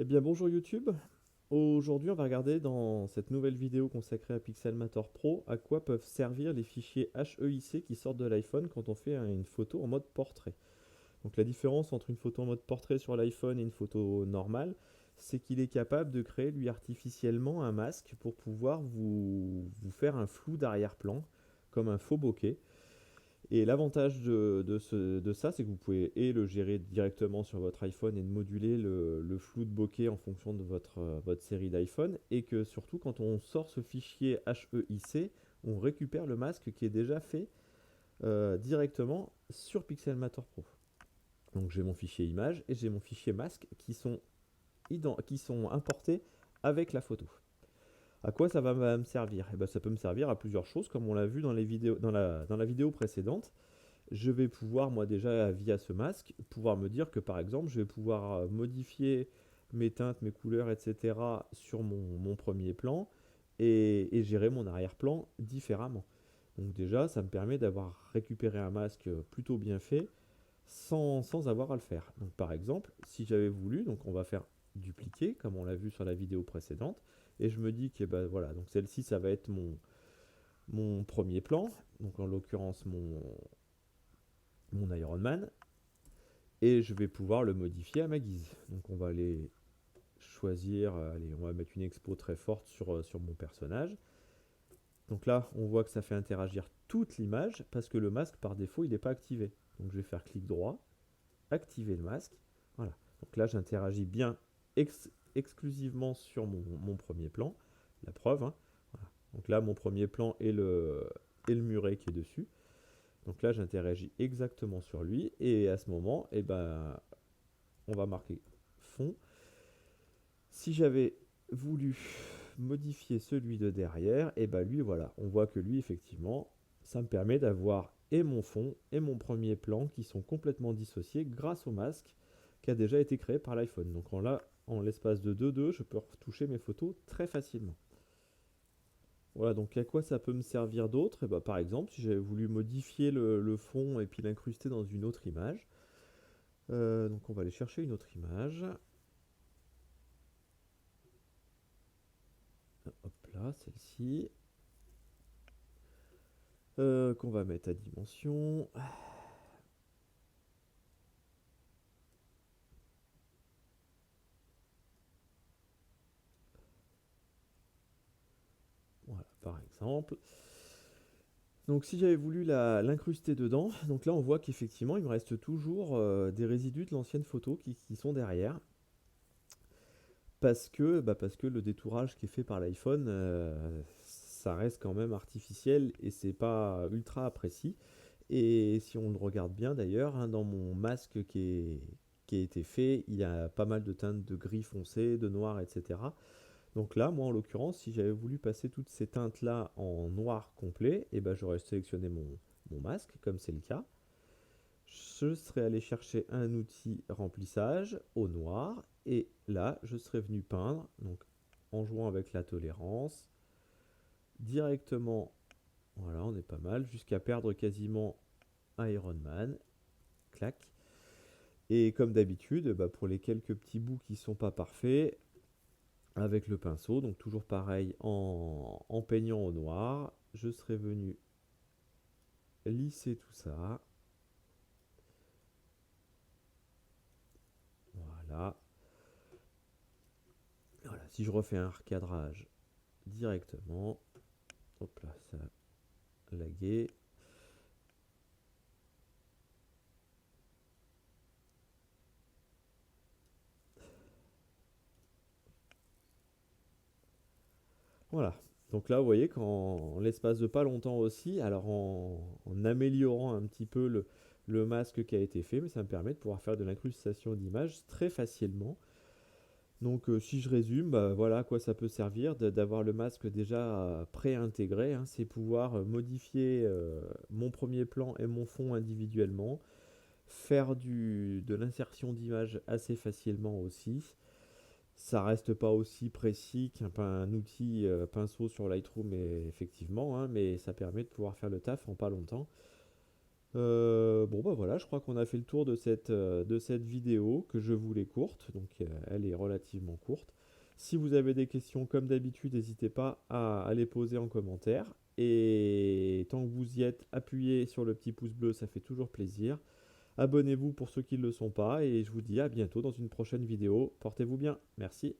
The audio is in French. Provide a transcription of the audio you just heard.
Eh bien bonjour YouTube. Aujourd'hui on va regarder dans cette nouvelle vidéo consacrée à Pixelmator Pro à quoi peuvent servir les fichiers HEIC qui sortent de l'iPhone quand on fait une photo en mode portrait. Donc la différence entre une photo en mode portrait sur l'iPhone et une photo normale, c'est qu'il est capable de créer lui artificiellement un masque pour pouvoir vous faire un flou d'arrière-plan comme un faux bokeh. Et l'avantage de ça, c'est que vous pouvez le gérer directement sur votre iPhone et de moduler le flou de bokeh en fonction de votre série d'iPhone. Et que surtout, quand on sort ce fichier HEIC, on récupère le masque qui est déjà fait directement sur Pixelmator Pro. Donc j'ai mon fichier image et j'ai mon fichier masque qui sont importés avec la photo. À quoi ça va me servir? Eh ben, ça peut me servir à plusieurs choses, comme on l'a vu dans, les vidéos, dans la vidéo précédente. Je vais pouvoir, moi déjà, via ce masque, pouvoir me dire que par exemple, je vais pouvoir modifier mes teintes, mes couleurs, etc. sur mon premier plan et gérer mon arrière-plan différemment. Donc déjà, ça me permet d'avoir récupéré un masque plutôt bien fait sans avoir à le faire. Donc par exemple, si j'avais voulu, donc on va faire dupliquer, comme on l'a vu sur la vidéo précédente, et je me dis que ben, voilà, donc celle-ci, ça va être mon premier plan, donc en l'occurrence mon Iron Man, et je vais pouvoir le modifier à ma guise. Donc on va aller choisir, allez, on va mettre une expo très forte sur mon personnage. Donc là, on voit que ça fait interagir toute l'image parce que le masque par défaut, il n'est pas activé. Donc je vais faire clic droit, activer le masque. Voilà. Donc là, j'interagis bien exclusivement sur mon premier plan. La preuve, hein. Voilà. Donc là, mon premier plan est le muret qui est dessus. Donc là, j'interagis exactement sur lui. Et à ce moment, eh ben, on va marquer fond. Si j'avais voulu modifier celui de derrière, et ben lui, voilà, on voit que lui, effectivement, ça me permet d'avoir et mon fond et mon premier plan qui sont complètement dissociés grâce au masque qui a déjà été créé par l'iPhone. Donc en l'espace de 2-2, je peux retoucher mes photos très facilement. Voilà, donc à quoi ça peut me servir d'autre? Ben, par exemple, si j'avais voulu modifier le fond et puis l'incruster dans une autre image, donc on va aller chercher une autre image. Hop là, celle-ci. Qu'on va mettre à dimension. Voilà, par exemple. Donc si j'avais voulu l'incruster dedans, donc là on voit qu'effectivement il me reste toujours des résidus de l'ancienne photo qui sont derrière. Parce que le détourage qui est fait par l'iPhone, ça reste quand même artificiel et c'est pas ultra précis. Et si on le regarde bien d'ailleurs, hein, dans mon masque qui a été fait, il y a pas mal de teintes de gris foncé, de noir, etc. Donc là, moi en l'occurrence, si j'avais voulu passer toutes ces teintes-là en noir complet, et ben j'aurais sélectionné mon masque, comme c'est le cas. Je serais allé chercher un outil remplissage au noir, et là, je serais venu peindre, donc en jouant avec la tolérance, directement, voilà, on est pas mal, jusqu'à perdre quasiment un Iron Man, clac. Et comme d'habitude, bah, pour les quelques petits bouts qui sont pas parfaits, avec le pinceau, donc toujours pareil en peignant au noir, je serais venu lisser tout ça. Voilà. Voilà, si je refais un recadrage directement, hop là, ça a lagué. Voilà. Donc là, vous voyez qu'en l'espace de pas longtemps aussi, alors en améliorant un petit peu le masque qui a été fait, mais ça me permet de pouvoir faire de l'incrustation d'images très facilement. Donc si je résume, bah, voilà à quoi ça peut servir d'avoir le masque déjà pré-intégré, hein, c'est pouvoir modifier mon premier plan et mon fond individuellement, faire de l'insertion d'images assez facilement aussi. Ça reste pas aussi précis qu'un outil pinceau sur Lightroom, effectivement, hein, mais ça permet de pouvoir faire le taf en pas longtemps. Bon bah voilà, je crois qu'on a fait le tour de cette vidéo que je voulais courte, donc elle est relativement courte. Si vous avez des questions, comme d'habitude, n'hésitez pas à les poser en commentaire. Et tant que vous y êtes, appuyez sur le petit pouce bleu, ça fait toujours plaisir. Abonnez-vous pour ceux qui ne le sont pas, et je vous dis à bientôt dans une prochaine vidéo. Portez-vous bien, merci.